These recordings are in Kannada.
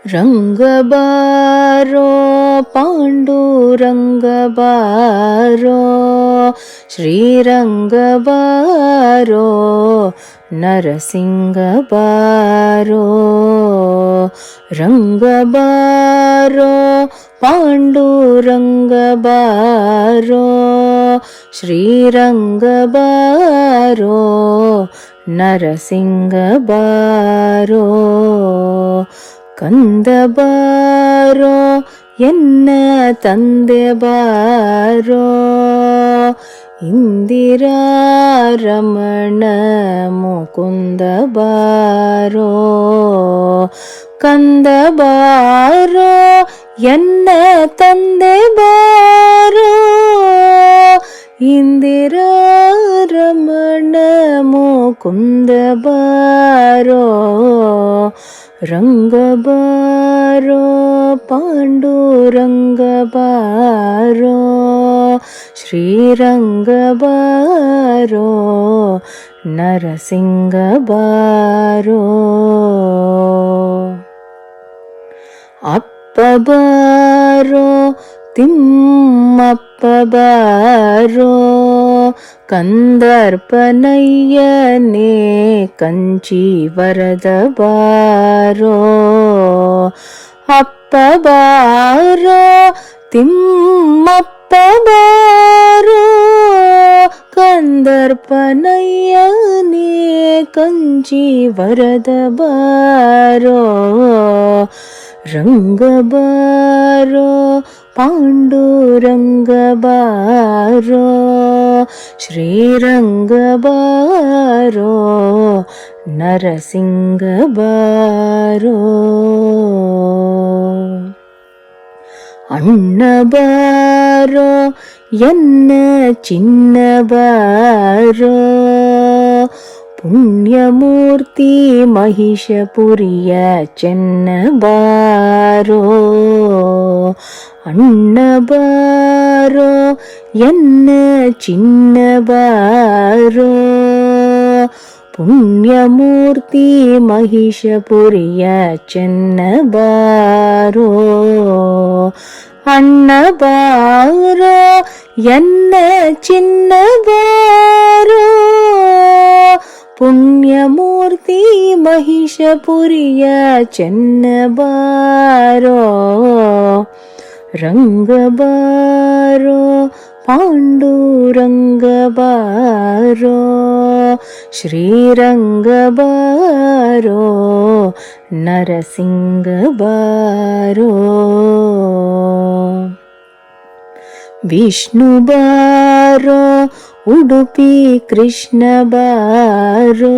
रंग बारो पांडुरंग बारो, श्रीरंग बारो नरसिंह बारो। रंग बारो पांडुरंग बारो, श्रीरंग बारो नरसिंह बारो। ಕಂದ ಬಾರೋ ಎನ್ನ ತಂದೆ ಬಾರೋ, ಇಂದಿರಾ ರಮಣ ಮುಕುಂದ ಬಾರೋ. ಕಂದ ಬಾರೋ ಎನ್ನ ತಂದೆ ಬಾರೋ, ಇಂದಿರಾ ರಮಣ ಮುಕುಂದ ಬಾರೋ. रंग बारो पांडुरंग बारो, श्रीरंग बारो नरसिंह बारो. अप्प बारो तिಮ್ಮಪ್ಪ ಬಾರೋ, ಕಂದರ್ಪನಯ್ಯನೇ ಕಂಚಿ ವರದ ಬಾರೋ. ಅಪ್ಪ ಬಾರೋ ತಿಮ್ಮಪ್ಪ ಬಾರೋ, ಕಂದರ್ಪನಯ್ಯನೇ ಕಂಚಿ ವರದ ಬಾರೋ. रंग बारो पांडुरंग बारो, श्रीरंग बारो नरसिंह बारो. अण्ण बारो ಎನ್ನ ಚಿನ್ನ ಬಾರೋ, ಪುಣ್ಯಮೂರ್ತಿ ಮಹಿಷಪುರಿಯ ಚೆನ್ನ ಬಾರೋ. ಅಣ್ಣ ಬಾರೋ ಎನ್ನ ಚಿನ್ನ ಬಾರೋ, ಪುಣ್ಯಮೂರ್ತಿ ಮಹಿಷಪುರಿಯ ಚೆನ್ನ ಬಾರೋ. ಅಣ್ಣ ಬಾರೋ ಎನ್ನ ಚಿನ್ನ ಬಾರೋ, ಪುಣ್ಯಮೂರ್ತಿ ಮಹಿಷಪುರಿಯ ಚೆನ್ನ ಬಾರೋ. ರಂಗ ಬಾರೋ ಪಾಂಡುರಂಗ ಬಾರೋ, ಶ್ರೀರಂಗ ಬಾರೋ ನರಸಿಂಗ ಬಾರೋ. ವಿಷ್ಣು ಬಾರೋ ಉಡುಪಿ ಕೃಷ್ಣ ಬಾರೋ,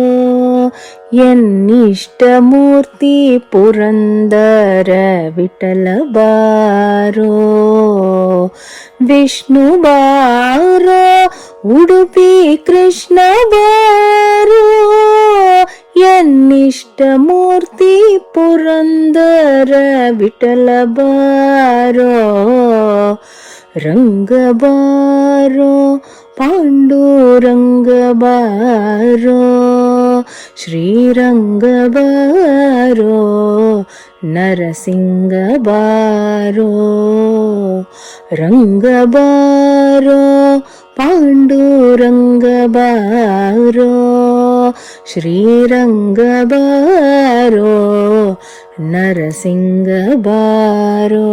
ಎನ್ನಿಷ್ಟಮೂರ್ತಿ ಪುರಂದರ ವಿಠಲ ಬಾರೋ. ವಿಷ್ಣು ಬಾರೋ ಉಡುಪಿ ಕೃಷ್ಣ ಬಾರೋ, ಎನ್ನಿಷ್ಟಮೂರ್ತಿ ಪುರಂದರ ವಿಠಲ ಬಾರೋ. ರಂಗ ಬಾರೋ ಪಾಂಡುರಂಗ ಬಾರೋ, ಶ್ರೀರಂಗ ಬಾರೋ ನರಸಿಂಗ ಬಾರೋ. ರಂಗ ಬಾರೋ ಪಾಂಡುರಂಗ ಬಾರೋ, ಶ್ರೀರಂಗ ಬಾರೋ ನರಸಿಂಗ ಬಾರೋ.